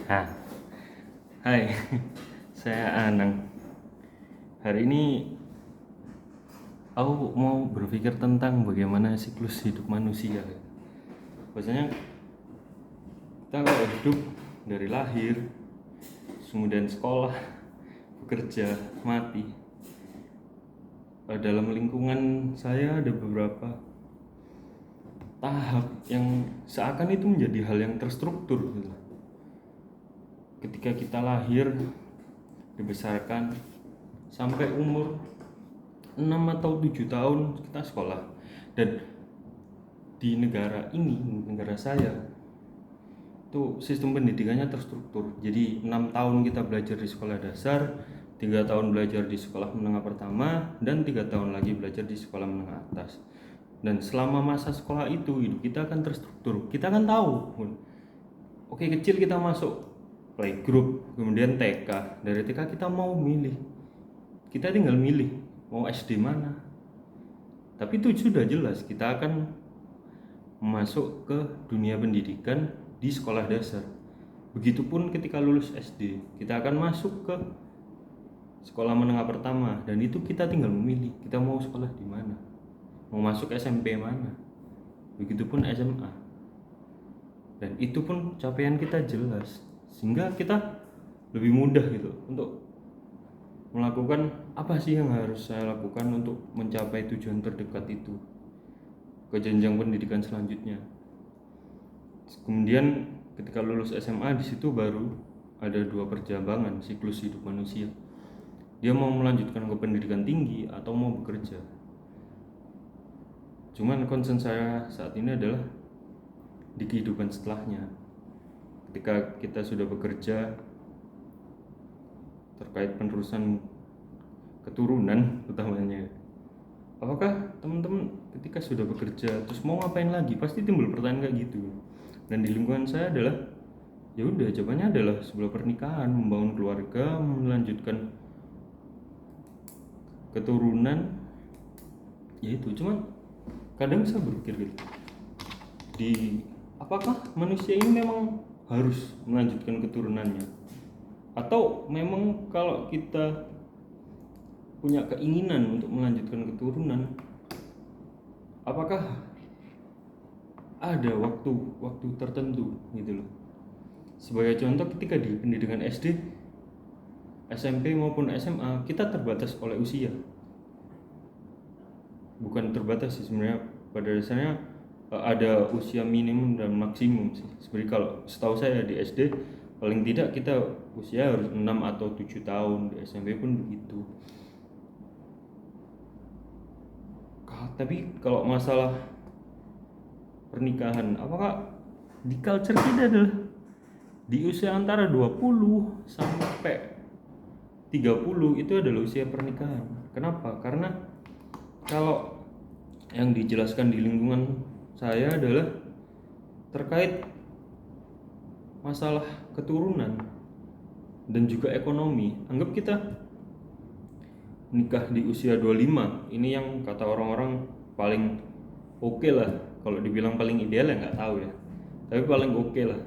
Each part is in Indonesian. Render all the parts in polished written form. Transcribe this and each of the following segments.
Nah, hai, saya Anang. Hari ini aku mau berpikir tentang bagaimana siklus hidup manusia. Biasanya kita kalau hidup dari lahir, kemudian sekolah, bekerja, mati. Dalam lingkungan saya ada beberapa tahap yang seakan itu menjadi hal yang terstruktur gitu. Ketika kita lahir, dibesarkan sampai umur 6 atau 7 tahun kita sekolah. Dan di negara ini, negara saya, itu sistem pendidikannya terstruktur. Jadi 6 tahun kita belajar di sekolah dasar, 3 tahun belajar di sekolah menengah pertama, dan 3 tahun lagi belajar di sekolah menengah atas. Dan selama masa sekolah itu hidup kita akan terstruktur. Kita akan tahu, oke, kecil kita masuk playgroup, kemudian TK. Dari TK kita mau milih, kita tinggal milih mau SD mana. Tapi itu sudah jelas, kita akan masuk ke dunia pendidikan di sekolah dasar. Begitupun ketika lulus SD, kita akan masuk ke sekolah menengah pertama, dan itu kita tinggal memilih kita mau sekolah di mana, mau masuk SMP mana. Begitupun SMA. Dan itu pun capaian kita jelas, sehingga kita lebih mudah gitu untuk melakukan apa sih yang harus saya lakukan untuk mencapai tujuan terdekat itu, ke jenjang pendidikan selanjutnya. Kemudian ketika lulus SMA, di situ baru ada dua perjalanan siklus hidup manusia. Dia mau melanjutkan ke pendidikan tinggi atau mau bekerja. Cuman concern saya saat ini adalah di kehidupan setelahnya. Ketika kita sudah bekerja, terkait penerusan keturunan utamanya. Apakah teman-teman ketika sudah bekerja terus mau ngapain lagi? Pasti timbul pertanyaan kayak gitu. Dan di lingkungan saya adalah ya udah, jawabannya adalah sebuah pernikahan, membangun keluarga, melanjutkan keturunan. Ya itu, cuman kadang saya berpikir gitu, apakah manusia ini memang harus melanjutkan keturunannya, atau memang kalau kita punya keinginan untuk melanjutkan keturunan, apakah ada waktu tertentu gitu loh. Sebagai contoh, ketika di pendidikan SD, SMP maupun SMA, kita terbatas oleh usia. Bukan terbatas sih sebenarnya, pada dasarnya ada usia minimum dan maksimum sih. Sebenarnya kalau setahu saya di SD paling tidak kita usia harus 6 atau 7 tahun, di SMP pun begitu. Tapi kalau masalah pernikahan, apakah di culture kita adalah di usia antara 20 sampai 30 itu adalah usia pernikahan. Kenapa? Karena kalau yang dijelaskan di lingkungan saya adalah terkait masalah keturunan dan juga ekonomi. Anggap kita nikah di usia 25, ini yang kata orang-orang paling oke lah. Kalau dibilang paling ideal ya nggak tahu ya, tapi paling oke lah.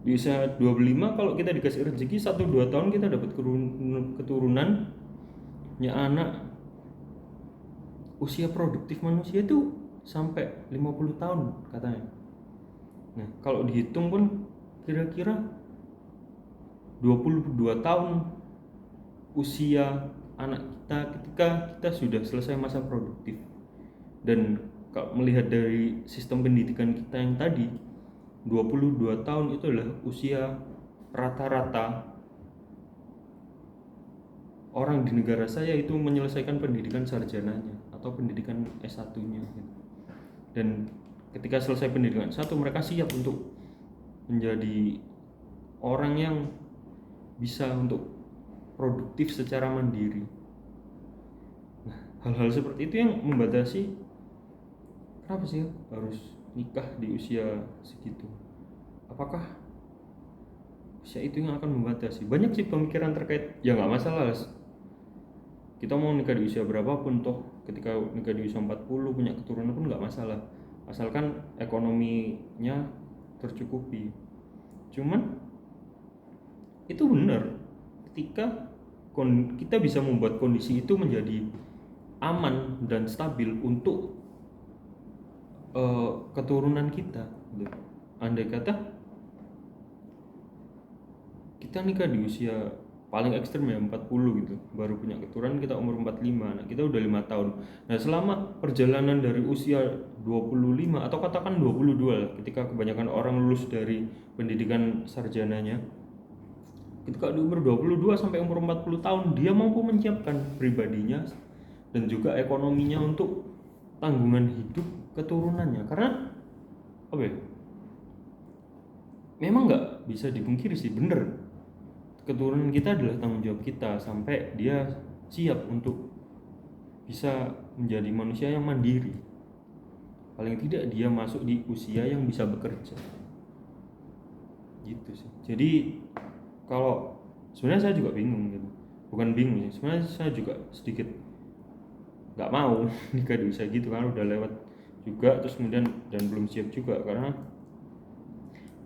Di usia 25 kalau kita dikasih rezeki 1-2 tahun kita dapat keturunan, ya anak. Usia produktif manusia itu sampai 50 tahun katanya. Nah, kalau dihitung pun kira-kira 22 tahun usia anak kita ketika kita sudah selesai masa produktif. Dan kalau melihat dari sistem pendidikan kita yang tadi, 22 tahun itu adalah usia rata-rata orang di negara saya itu menyelesaikan pendidikan sarjananya atau pendidikan S1-nya. Dan ketika selesai pendidikan S1, mereka siap untuk menjadi orang yang bisa untuk produktif secara mandiri. Nah, hal-hal seperti itu yang membatasi kenapa sih harus nikah di usia segitu. Apakah usia itu yang akan membatasi? Banyak sih pemikiran terkait, ya nggak masalah, kita mau nikah di usia berapapun, toh ketika nikah di usia 40 punya keturunan pun nggak masalah, asalkan ekonominya tercukupi. Cuman itu benar ketika kita bisa membuat kondisi itu menjadi aman dan stabil untuk keturunan kita gitu. Andai kata kita nikah di usia paling ekstrem ya 40 gitu, baru punya keturunan kita umur 45, nah kita udah 5 tahun. Nah selama perjalanan dari usia 25 atau katakan 22 lah, ketika kebanyakan orang lulus dari pendidikan sarjananya, ketika di umur 22 sampai umur 40 tahun dia mampu menyiapkan pribadinya dan juga ekonominya untuk tanggungan hidup keturunannya. Karena apa ya, memang nggak bisa dipungkiri sih, bener keturunan kita adalah tanggung jawab kita sampai dia siap untuk bisa menjadi manusia yang mandiri. Paling tidak dia masuk di usia yang bisa bekerja gitu sih. Jadi kalau sebenarnya saya juga bingung gitu, bukan bingung sih, sebenarnya saya juga sedikit nggak mau nikah di usia gitu karena udah lewat juga, terus kemudian dan belum siap juga karena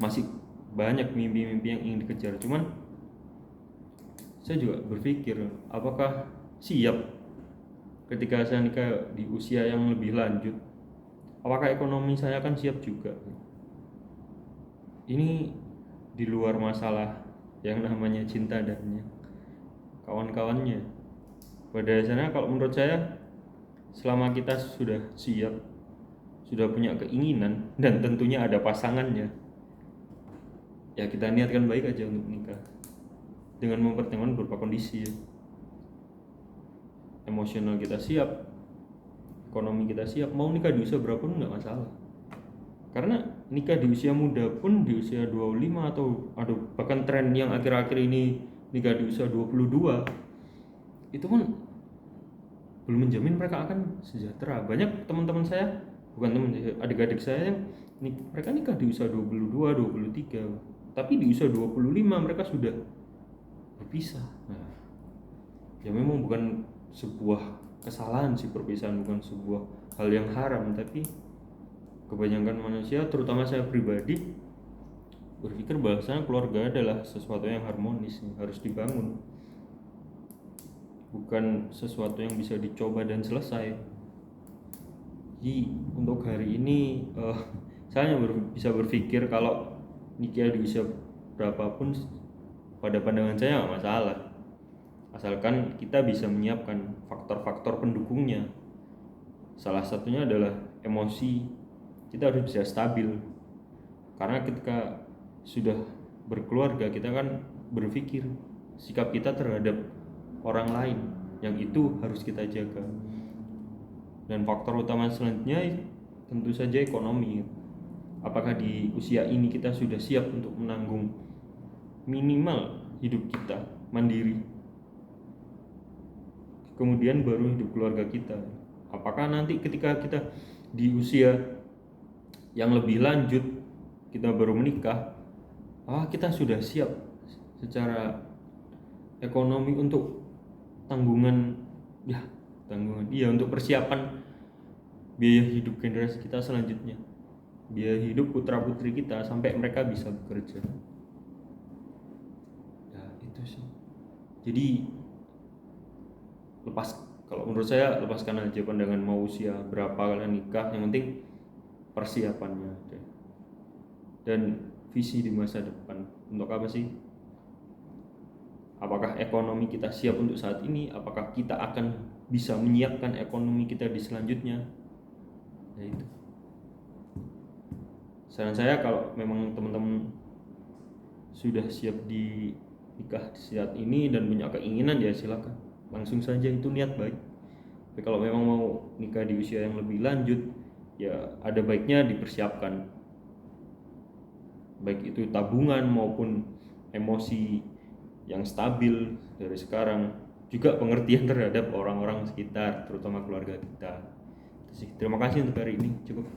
masih banyak mimpi-mimpi yang ingin dikejar. Cuman saya juga berpikir apakah siap ketika saya nikah di usia yang lebih lanjut, apakah ekonomi saya akan siap juga. Ini di luar masalah yang namanya cinta dan kawan-kawannya. Pada dasarnya kalau menurut saya, selama kita sudah siap, sudah punya keinginan dan tentunya ada pasangannya, ya kita niatkan baik aja untuk nikah dengan mempertimbangkan beberapa kondisi ya. Emosional kita siap, ekonomi kita siap, mau nikah di usia berapa pun nggak masalah. Karena nikah di usia muda pun, di usia 25 atau bahkan tren yang akhir-akhir ini nikah di usia 22, itu pun belum menjamin mereka akan sejahtera. Banyak teman-teman saya, bukan teman, adik-adik saya yang mereka nikah di usia 22, 23, tapi di usia 25 mereka sudah berpisah. Nah, ya memang bukan sebuah kesalahan sih perpisahan, bukan sebuah hal yang haram, tapi kebanyakan manusia, terutama saya pribadi, berpikir bahwasanya keluarga adalah sesuatu yang harmonis, yang harus dibangun, bukan sesuatu yang bisa dicoba dan selesai. Jadi untuk hari ini saya bisa berpikir kalau nikah di usia berapapun pada pandangan saya nggak masalah, asalkan kita bisa menyiapkan faktor-faktor pendukungnya. Salah satunya adalah emosi, kita harus bisa stabil, karena ketika sudah berkeluarga kita kan berpikir sikap kita terhadap orang lain yang itu harus kita jaga. Dan faktor utama selanjutnya tentu saja ekonomi. Apakah di usia ini kita sudah siap untuk menanggung minimal hidup kita mandiri, kemudian baru hidup keluarga kita. Apakah nanti ketika kita di usia yang lebih lanjut kita baru menikah, kita sudah siap secara ekonomi untuk tanggungan untuk persiapan biaya hidup generasi kita selanjutnya, biaya hidup putra putri kita sampai mereka bisa bekerja. Ya itu sih. Jadi kalau menurut saya lepaskan aja pandangan mau usia berapa kalian nikah, yang penting persiapannya dan visi di masa depan. Untuk apa sih? Apakah ekonomi kita siap untuk saat ini? Apakah kita akan bisa menyiapkan ekonomi kita di selanjutnya? Ya itu. Saran saya, kalau memang teman-teman sudah siap di nikah saat ini dan punya keinginan, ya silakan, langsung saja, itu niat baik. Tapi kalau memang mau nikah di usia yang lebih lanjut, ya ada baiknya dipersiapkan, baik itu tabungan maupun emosi yang stabil dari sekarang, juga pengertian terhadap orang-orang sekitar, terutama keluarga kita. Terima kasih untuk hari ini, cukup.